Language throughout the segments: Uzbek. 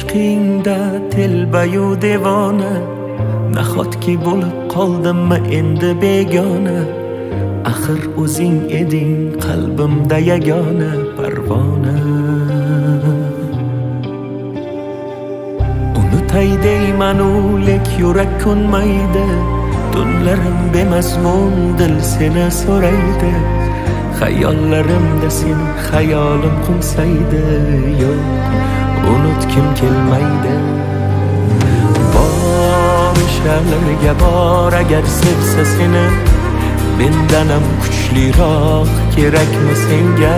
ishqingda telbayu devona, nahotki bo'lib qoldimmi endi begona. Axir o'zing eding qalbimda yagona parvona. Unutay deymanu lek yurak ko'nmaydi, tunlarim bemazmun dil seni so'raydi. Xayollarimda sen xayolim qo'nsaydi, yo'q unutkim kelmaydi. Bor o'shalarga bor agar sevsa seni, mendanam kuchliroq kerakmi senga?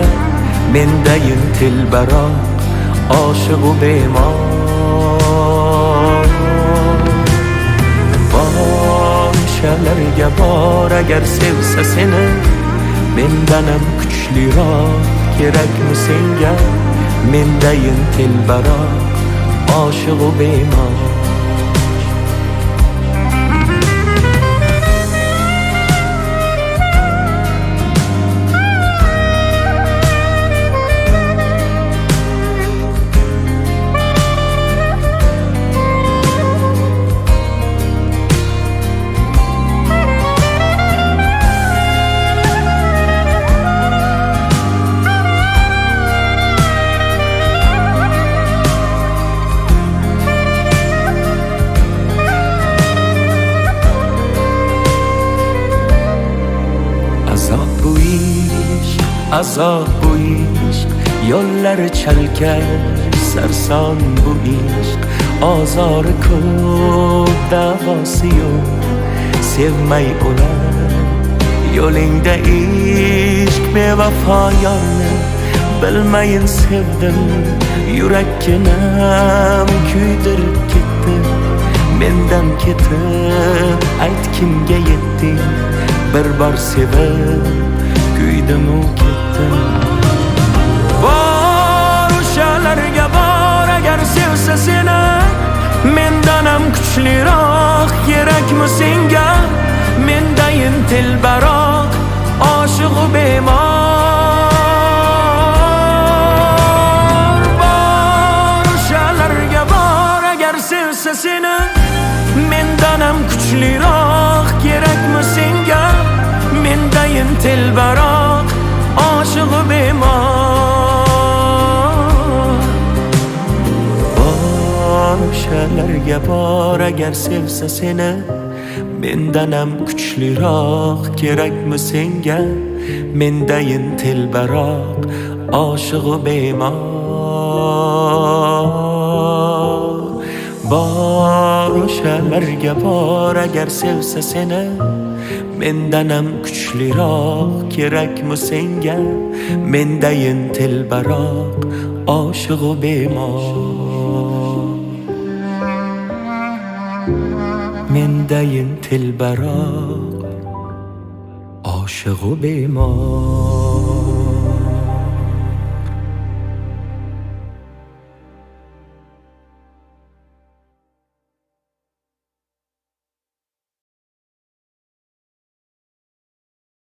Mendayin telbaroq oshiqu bemor. Bor o'shalarga bor agar sevsa seni, mendanam kuchliroq kerakmi senga? Mendayin telbaroq oshiqu bemor. Azob bu ishq, yo'llari chalkash sarson bu ishq. Ozori ko'p, davosi yo'q, sevmay o'lar yo'lingda ishq. Bevafo yorni bilmayin sevdim, yurakkinam kuydirib ketdi. Mendan ketib ayt kimga yetding, bir bor sevib kuydim-u ketdim. Bor o'shalarga bor agar sevsa seni, mendanam kuchliroq kerakmi senga? Mendayin telbaroq oshiqu bemor. Bor o'shalarga bor agar sevsa seni, mendanam kuchliroq kerakmi senga? Mendayin telbaroq oshiqu bemor. Bor o'shalarga bor agar sevsa seni, mendanam kuchliroq kerakmi senga? Mendayin telbaroq oshiqu bemor. Bor o'shalarga bor agar sevsa seni, mendanam kuchliroq kerakmi senga? Mendayin telbaroq oshiqu bemor. Mendayin telbaroq oshiqu bemor.